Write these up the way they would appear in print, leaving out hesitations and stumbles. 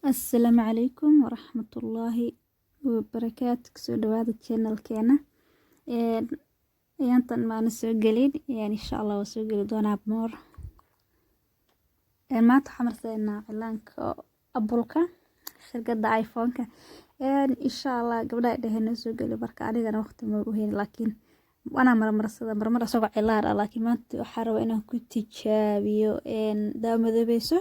السلام عليكم ورحمة الله وبركاته. كسو دواada channelkeena ayaantan maana soo gelin insha Allah waa soo geli doonaa more maanta waxaan marsaynaa cilaanka Apple-ka shirkadda iPhone-ka insha Allah gabadha dhahayna soo geli marka anigana waqti ma u helin laakiin wana marmar asagoo cilaan ah laakiin maanta waxaan rabaa inaan ku tijaabiyo daamadabeyso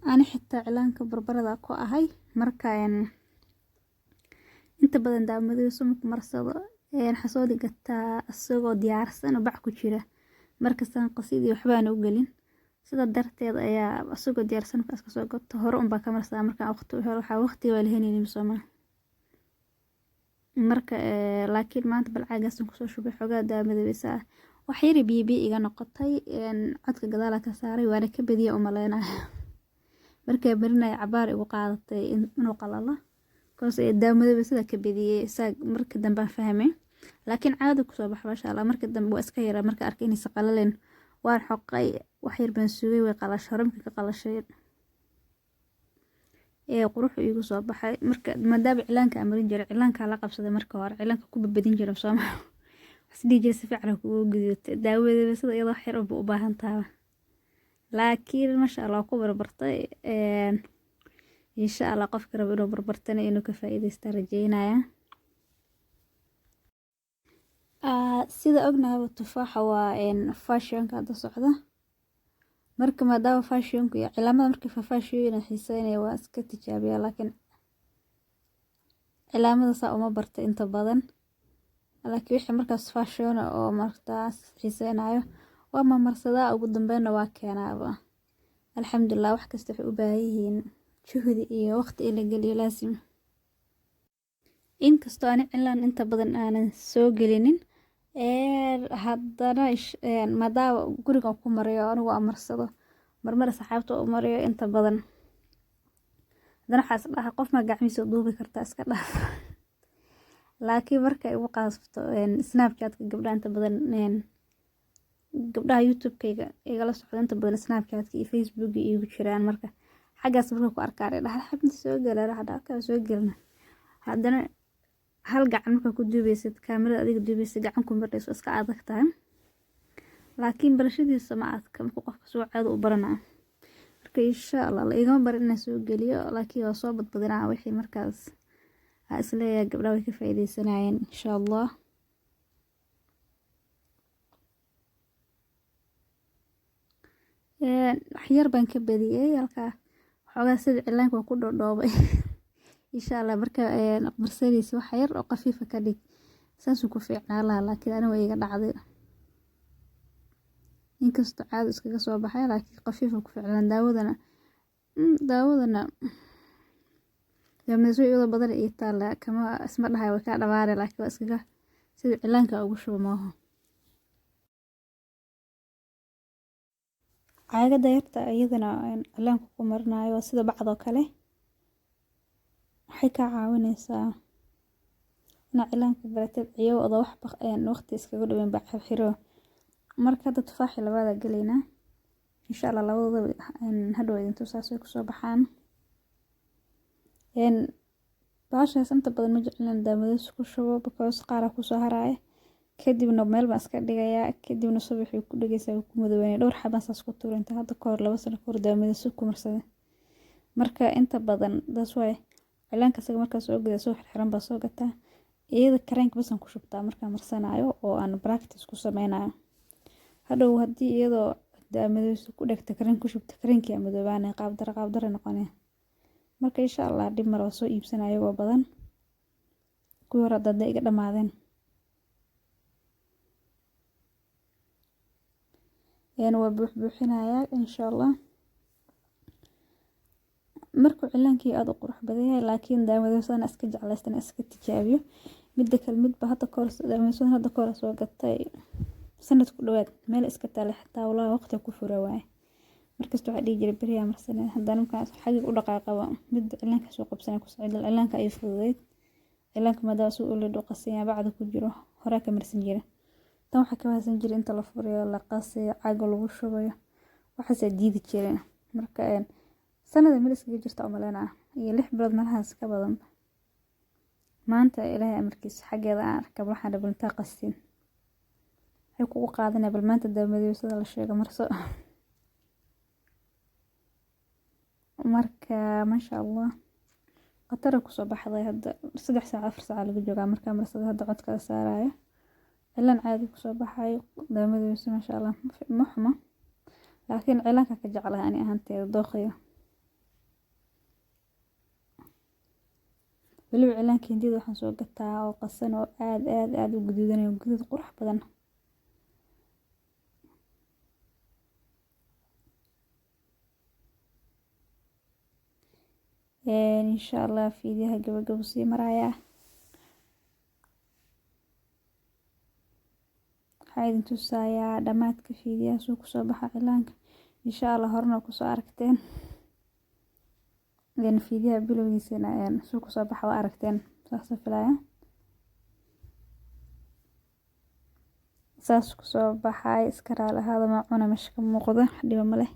أنا حتى إعلانك بربرة كو أهي مركا inta badan daamadii sumuk marsado xasoodi gataa asagoo diyaarsan oo bac ku jira markastaan qasidii waxbaan u galin sida darteed ayaa asagoo diyaarsan ka soo go'to hore un baa ka marsaa marka waqti waa lahaynaynin Soomaa marka laakiin maanta balcaagastan ku soo shubay xogaa daamadii wax yar biibi iga noqotay codka gadaal ka saaray waana ka badiya u maleynaa markay barinay cabaar igu qaadatay inuu qalalo koos daamadaba sida ka badiyay isaag marka dambe fahmay laakiin caado ku soo baxay masha Allah marka dambe waa iska yara marka arkay inay qalaleen waan xoqay wax yar baan sugay way qalashay horamka ka qalashay qurux igu soo baxay marka maadaama cilaanka amarin jiray cilaanka la qabsaday marka hore cilaanka ku badbadin jiray Soomaa sidii jees fiican ku gudiyay daawadaba sida iyada wax yar u baahan tahay laakiin masha Allah ku barbartay insha Allah qofka rabo inuu barbartana inuu ka faa'iideysto rajeynaya sida ognahay tufaaxa waa fashion ka socda marka maadaama fashion ku cilaamada markii fashion xiisaynaya waa iska tijaabiya laakiin cilaamada saa uma barta inta badan laakiin wixii markaas fashion oo martaas xiisaynayo waa ma marsada ugu dambeeyna waa keenaaba alxamdulillah wax kasta waxay u baahan yihiin juhdi iyo waqti in la geliyo laasim inkastoo aan cilaan inta badan aanan soo gelinin haddana maadaama guriga ku marayo anigu amarsado marmar saxaabta u marayo inta badan haddana xaas dhaha qof ma gacmiisa duubi kartaa iska dhaaf laakiin marka ay u qaasfto Snapchat-ka gabdhaha inta badan gabdhaha YouTube-kayga igala socdo inta badan Snapchat-ka iyo Facebook-ga igu jiraan marka xagaas marka ku arkaan dhaxal xabin soo galay raxda ka soo galna haddana hal gacan marka ku duubaysid kaamirada adiga duubaysid gacan ku marayso iska adag tahay laakiin barashadiisa ma adka marka qofka soo caado u baranaa marka insha Allah la iga barin soo galiyo laakiin waa soo badbadinaa wixii markaas asleeya gabdhaha way ka faa'iideysanayeen insha Allah wax yar baan ka badiyay halka xogaa sida cilaanka ku dhoodhoobay insha Allah marka marsanaysa wax yar oo qafiif ka dhig saas ku fiicnaa laakiin ana way iga dhacday inkastoo caado iskaga soo baxay laakiin qafiif ku fiicnaan daawadana daamadii iyadoo badan ay taala kama isma dhahay way ka dhawaare laakiin waa iskaga sida cilaanka ugu shubo maaha caagada yarta iyadana cilaanka ku marnayo sida bacdo kale waxay ka caawinaysaa in cilaanka barateed iyadoo wax waqti iskaga dhaweyn bac xiro marka dad tufaaxi labada galeyna insha Allah labadooda hadhow inta saasay ku soo baxaan baashaas inta badan ma jeclaan daamadii ku shubo because qaar ku soo haraay kadibna meel baan iska dhigayaa kadibna subaxii ku dhigaysaa ku madaweynay dhowr xabaan saas ku tuuranta hadda ka hor 2 sano ka hor daamadii ku marsaday marka inta badan daas way cilaanka saga marka soo gudaya soo xirxiran baa soo gataa iyada kareenka basan ku shubtaa marka marsanayo oo aan practice ku sameynayo hadhow hadii iyadoo daamadii ku dhagta kareen ku shubta kareenkii madoobaanay qaab dara noqonay marka insha Allah dib mar soo iibsanayo waa badan ku hor dad iga dhamaadeen waa buuxinaya insha Allah markuu cilaankii aad u qurux badan yahay laakiin daamadii iska jeclaystaan iska tijaabiyo midda kale midba hadda koor daamadii hadda koor soo gatay sanad ku dhawaad meel iska taal xitaa walaa waqti ku fura waay markasta waxa dhigi jiray bariya marsanay haddana markaas xagga u dhaqaaqaba mid cilaanka soo qabsanay ku socdo cilaanka ay fududeed cilaanka maadaama soo u leedo qasaya bacda ku jiro hore ka marsan jiray tan waxa ka waasan jiray inta la furiyo la qasay caaga lagu shubayo waxa diidi jiray marka sanada meel iskaga jirta oo maleena iyo 6 bilood malahaas ka badan maanta ilaahay amarkiisa xageeda aan arkay waxaan dhabalta qastin waxay kugu qaadanay bal maanta daawadiisa sida la sheegay marso marka ma sha Allah qatar ku soo baxday hadda 3 saac 4 saac lagu joogaa marka marsada hadda codka saarayo ilaan caadi ku soo baxay daawadiisa ma sha Allah ma xumo laakiin cilaanka ka jeclahay ani ahaanteeda dooqayo waliba cilaanka hindida waxaan soo gataa oo qasan oo aad u guduudanayo guduud qurux badan insha Allah fiidiyaha gabagabo sii maraya waxaan tusayaa dhamaadka fiidiyaha soo ku soo baxa cilaanka insha Allah horna ku soo aragteen fiidiyaha bilowgiisana soo ku soo baxa waa aragteen saas filaya saas ku soo baxay iska raalahaada ma cuna meesha ka muuqda dhiba male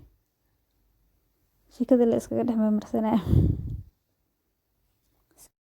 shikada la iskaga dhex marsanaa